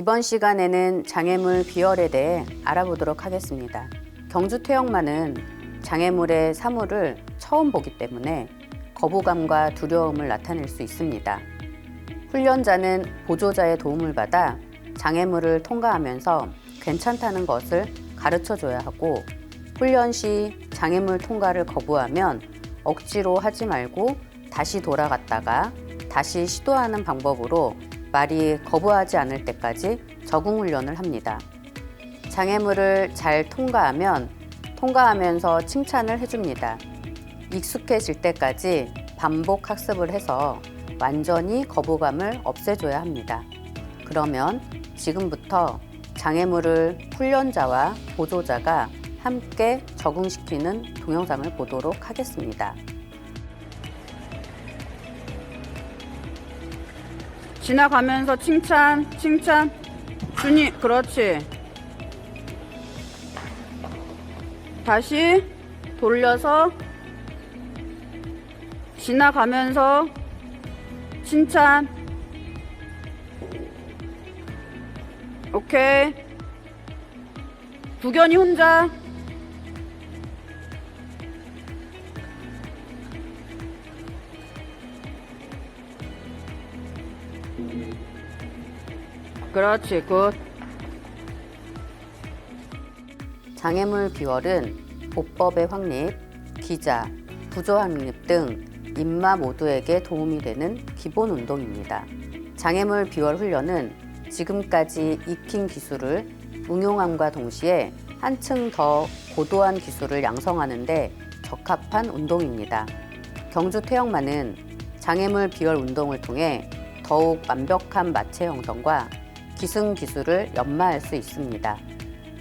이번 시간에는 장애물 비열에 대해 알아보도록 하겠습니다. 경주 퇴역마는 장애물의 사물을 처음 보기 때문에 거부감과 두려움을 나타낼 수 있습니다. 훈련자는 보조자의 도움을 받아 장애물을 통과하면서 괜찮다는 것을 가르쳐 줘야 하고, 훈련 시 장애물 통과를 거부하면 억지로 하지 말고 다시 돌아갔다가 다시 시도하는 방법으로 말이 거부하지 않을 때까지 적응 훈련을 합니다. 장애물을 잘 통과하면 통과하면서 칭찬을 해줍니다. 익숙해질 때까지 반복 학습을 해서 완전히 거부감을 없애줘야 합니다. 그러면 지금부터 장애물을 훈련자와 보조자가 함께 적응시키는 동영상을 보도록 하겠습니다. 지나가면서 칭찬. 준이, 그렇지. 다시 돌려서 지나가면서 칭찬. 오케이. 부견이 혼자. 그렇지, 굿. 장애물 비월은 보법의 확립, 기자, 부조 확립 등 인마 모두에게 도움이 되는 기본 운동입니다. 장애물 비월 훈련은 지금까지 익힌 기술을 응용함과 동시에 한층 더 고도한 기술을 양성하는 데 적합한 운동입니다. 경주 퇴역마는 장애물 비월 운동을 통해 더욱 완벽한 마체 형성과 기승 기술을 연마할 수 있습니다.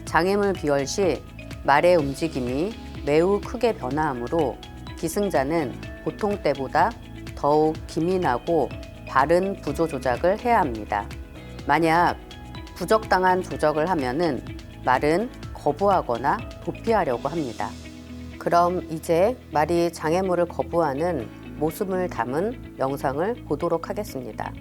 장애물 비월 시 말의 움직임이 매우 크게 변화하므로 기승자는 보통 때보다 더욱 기민하고 바른 부조 조작을 해야 합니다. 만약 부적당한 조작을 하면은 말은 거부하거나 도피하려고 합니다. 그럼 이제 말이 장애물을 거부하는 모습을 담은 영상을 보도록 하겠습니다.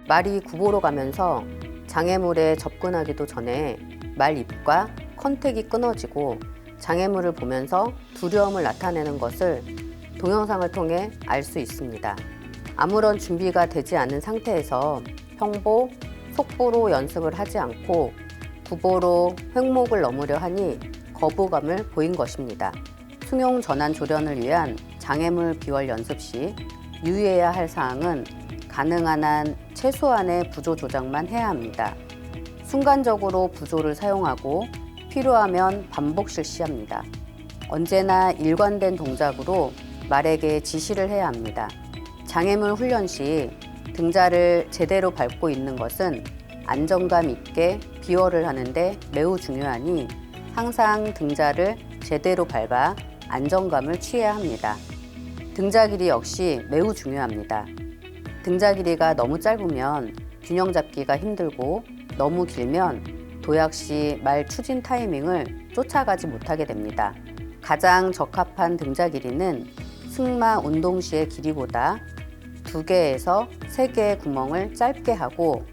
말이 구보로 가면서 장애물에 접근하기도 전에 말 입과 컨택이 끊어지고 장애물을 보면서 두려움을 나타내는 것을 동영상을 통해 알 수 있습니다. 아무런 준비가 되지 않은 상태에서 평보, 속보로 연습을 하지 않고 구보로 횡목을 넘으려 하니 거부감을 보인 것입니다. 승용 전환 조련을 위한 장애물 비월 연습 시 유의해야 할 사항은 가능한 한 최소한의 부조 조작만 해야 합니다. 순간적으로 부조를 사용하고 필요하면 반복 실시합니다. 언제나 일관된 동작으로 말에게 지시를 해야 합니다. 장애물 훈련 시 등자를 제대로 밟고 있는 것은 안정감 있게 비월을 하는데 매우 중요하니 항상 등자를 제대로 밟아 안정감을 취해야 합니다. 등자 길이 역시 매우 중요합니다. 등자 길이가 너무 짧으면 균형 잡기가 힘들고 너무 길면 도약 시 말 추진 타이밍을 쫓아가지 못하게 됩니다. 가장 적합한 등자 길이는 승마 운동 시의 길이보다 2개에서 3개의 구멍을 짧게 하고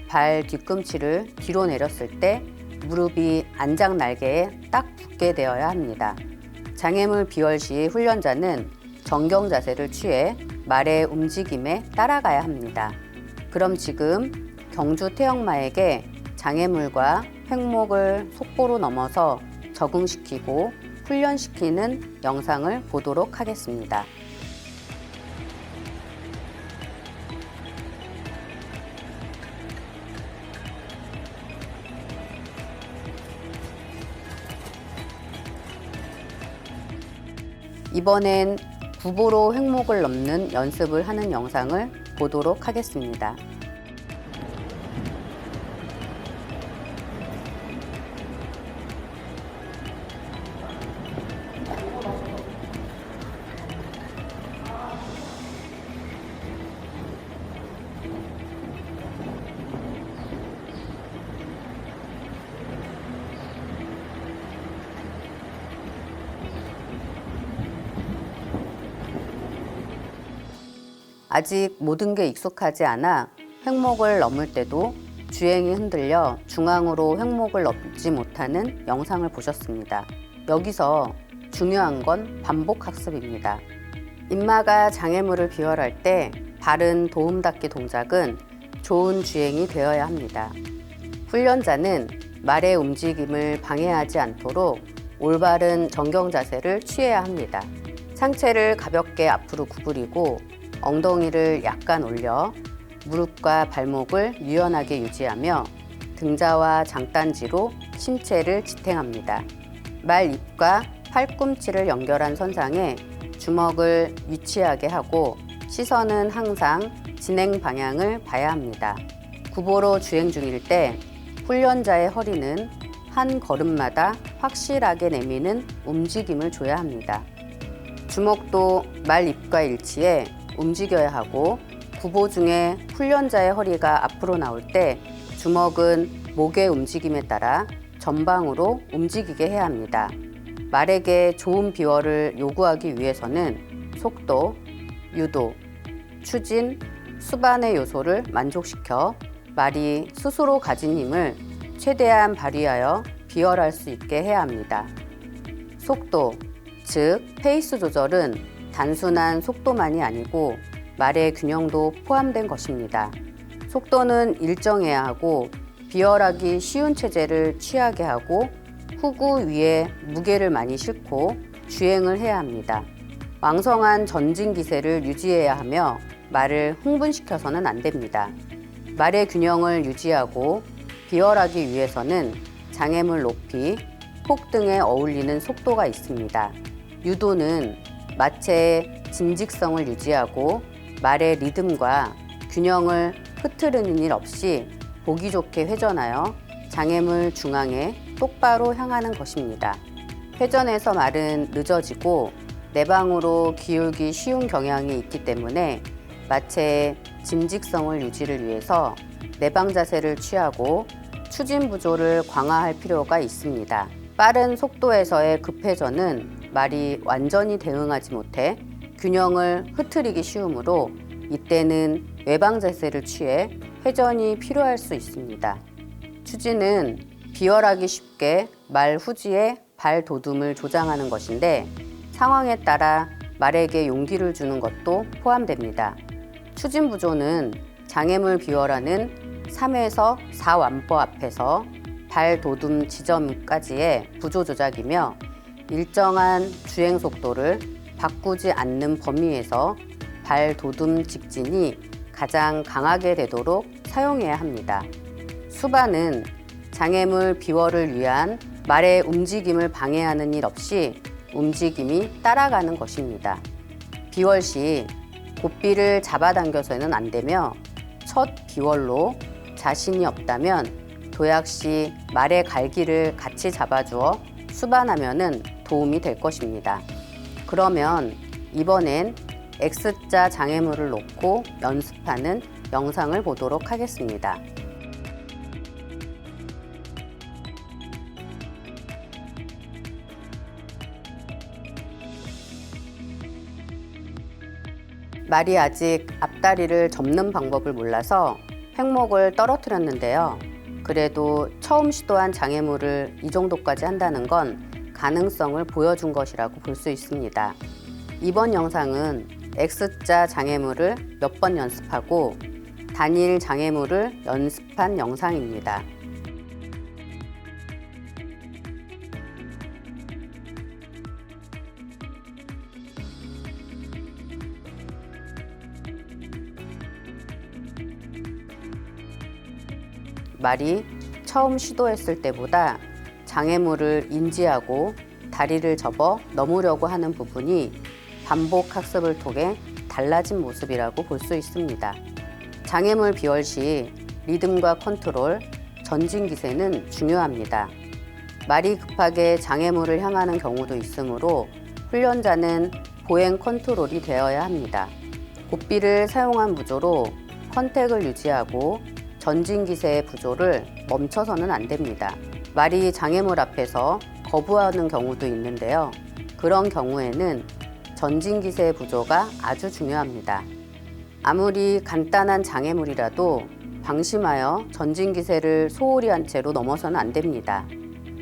발 뒤꿈치를 뒤로 내렸을 때 무릎이 안장 날개에 딱 붙게 되어야 합니다. 장애물 비월 시 훈련자는 정경 자세를 취해 말의 움직임에 따라가야 합니다. 그럼 지금 경주 퇴역마에게 장애물과 횡목을 속보로 넘어서 적응시키고 훈련시키는 영상을 보도록 하겠습니다. 이번엔 구보로 횡목을 넘는 연습을 하는 영상을 보도록 하겠습니다. 아직 모든 게 익숙하지 않아 횡목을 넘을 때도 주행이 흔들려 중앙으로 횡목을 넘지 못하는 영상을 보셨습니다. 여기서 중요한 건 반복 학습입니다. 인마가 장애물을 비월할 때 바른 도움 닫기 동작은 좋은 주행이 되어야 합니다. 훈련자는 말의 움직임을 방해하지 않도록 올바른 정경 자세를 취해야 합니다. 상체를 가볍게 앞으로 구부리고 엉덩이를 약간 올려 무릎과 발목을 유연하게 유지하며 등자와 장단지로 신체를 지탱합니다. 말 입과 팔꿈치를 연결한 선상에 주먹을 위치하게 하고 시선은 항상 진행 방향을 봐야 합니다. 구보로 주행 중일 때 훈련자의 허리는 한 걸음마다 확실하게 내미는 움직임을 줘야 합니다. 주먹도 말 입과 일치해 움직여야 하고 구보 중에 훈련자의 허리가 앞으로 나올 때 주먹은 목의 움직임에 따라 전방으로 움직이게 해야 합니다. 말에게 좋은 비월을 요구하기 위해서는 속도, 유도, 추진, 수반의 요소를 만족시켜 말이 스스로 가진 힘을 최대한 발휘하여 비월할 수 있게 해야 합니다. 속도, 즉 페이스 조절은 단순한 속도만이 아니고 말의 균형도 포함된 것입니다. 속도는 일정해야 하고 비월하기 쉬운 체제를 취하게 하고 후구 위에 무게를 많이 싣고 주행을 해야 합니다. 왕성한 전진 기세를 유지해야 하며 말을 흥분시켜서는 안 됩니다. 말의 균형을 유지하고 비월하기 위해서는 장애물 높이, 폭등에 어울리는 속도가 있습니다. 유도는 마체의 진직성을 유지하고 말의 리듬과 균형을 흐트르는 일 없이 보기 좋게 회전하여 장애물 중앙에 똑바로 향하는 것입니다. 회전에서 말은 늦어지고 내방으로 기울기 쉬운 경향이 있기 때문에 마체의 진직성을 유지를 위해서 내방 자세를 취하고 추진 부조를 강화할 필요가 있습니다. 빠른 속도에서의 급회전은 말이 완전히 대응하지 못해 균형을 흐트리기 쉬우므로 이때는 외방 자세를 취해 회전이 필요할 수 있습니다. 추진은 비월하기 쉽게 말 후지에 발 도둠을 조장하는 것인데 상황에 따라 말에게 용기를 주는 것도 포함됩니다. 추진 부조는 장애물 비월하는 3에서 4완보 앞에서 발 도둠 지점까지의 부조 조작이며 일정한 주행 속도를 바꾸지 않는 범위에서 발 도둠 직진이 가장 강하게 되도록 사용해야 합니다. 수반은 장애물 비월을 위한 말의 움직임을 방해하는 일 없이 움직임이 따라가는 것입니다. 비월 시 고삐를 잡아당겨서는 안 되며 첫 비월로 자신이 없다면 도약 시 말의 갈기를 같이 잡아주어 수반하면 도움이 될 것입니다. 그러면 이번엔 X자 장애물을 놓고 연습하는 영상을 보도록 하겠습니다. 말이 아직 앞다리를 접는 방법을 몰라서 횡목을 떨어뜨렸는데요. 그래도 처음 시도한 장애물을 이 정도까지 한다는 건 가능성을 보여준 것이라고 볼 수 있습니다. 이번 영상은 X자 장애물을 몇 번 연습하고 단일 장애물을 연습한 영상입니다. 말이 처음 시도했을 때보다 장애물을 인지하고 다리를 접어 넘으려고 하는 부분이 반복 학습을 통해 달라진 모습이라고 볼 수 있습니다. 장애물 비월 시 리듬과 컨트롤, 전진 기세는 중요합니다. 말이 급하게 장애물을 향하는 경우도 있으므로 훈련자는 보행 컨트롤이 되어야 합니다. 고삐를 사용한 부조로 컨택을 유지하고 전진 기세의 부조를 멈춰서는 안 됩니다. 말이 장애물 앞에서 거부하는 경우도 있는데요. 그런 경우에는 전진 기세의 부조가 아주 중요합니다. 아무리 간단한 장애물이라도 방심하여 전진기세를 소홀히 한 채로 넘어서는 안 됩니다.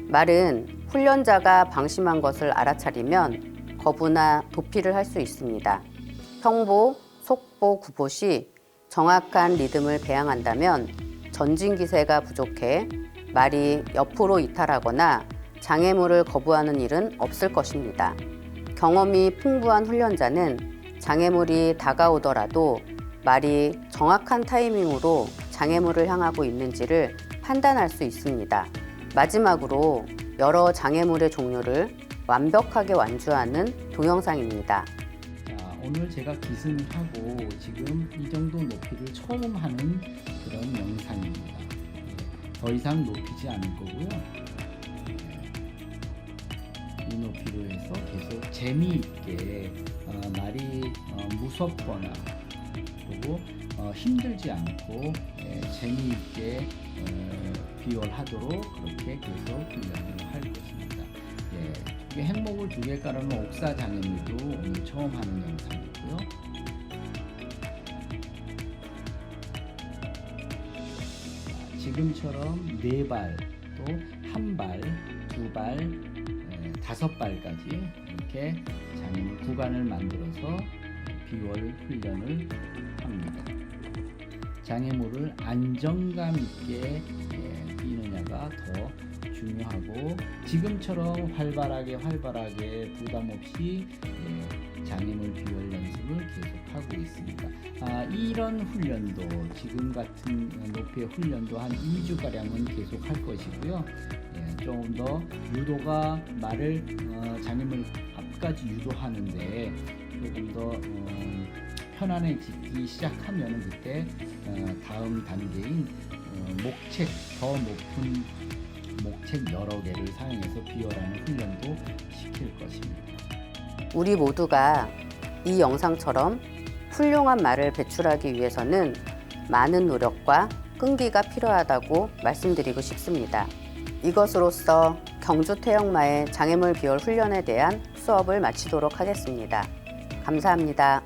말은 훈련자가 방심한 것을 알아차리면 거부나 도피를 할 수 있습니다. 평보, 속보, 구보 시 정확한 리듬을 배양한다면 전진기세가 부족해 말이 옆으로 이탈하거나 장애물을 거부하는 일은 없을 것입니다. 경험이 풍부한 훈련자는 장애물이 다가오더라도 말이 정확한 타이밍으로 장애물을 향하고 있는지를 판단할 수 있습니다. 마지막으로 여러 장애물의 종류를 완벽하게 완주하는 동영상입니다. 자, 오늘 제가 기승을 하고 지금 이 정도 높이를 처음 하는 그런 영상입니다. 더 이상 높이지 않을 거고요. 이 높이로 해서 계속 재미있게 말이 무섭거나 그리고 힘들지 않고 재미있게 비월하도록 그렇게 계속 훈련을 할 것입니다. 이게 행목을 2개 깔아놓은 옥사 장애물도 오늘 처음 하는 영상이고요. 지금처럼 4발, 또 1발, 2발, 5발까지 이렇게 장애물 구간을 만들어서 비월 훈련을 합니다. 장애물을 안정감 있게 뛰느냐가 더 중요하고 지금처럼 활발하게 부담 없이 장애물 비월 연습을 계속하고 있습니다. 이런 훈련도 지금 같은 높이의 훈련도 한 2주가량은 계속 할 것이고요. 조금 더 유도가 말을 장애물 앞까지 유도하는데 조금 더 편안해지기 시작하면 그때 다음 단계인 목책 더 높은 목책 여러 개를 사용해서 비월하는 훈련도 시킬 것입니다. 우리 모두가 이 영상처럼 훌륭한 말을 배출하기 위해서는 많은 노력과 끈기가 필요하다고 말씀드리고 싶습니다. 이것으로써 경주 태영마의 장애물 비월 훈련에 대한 수업을 마치도록 하겠습니다. 감사합니다.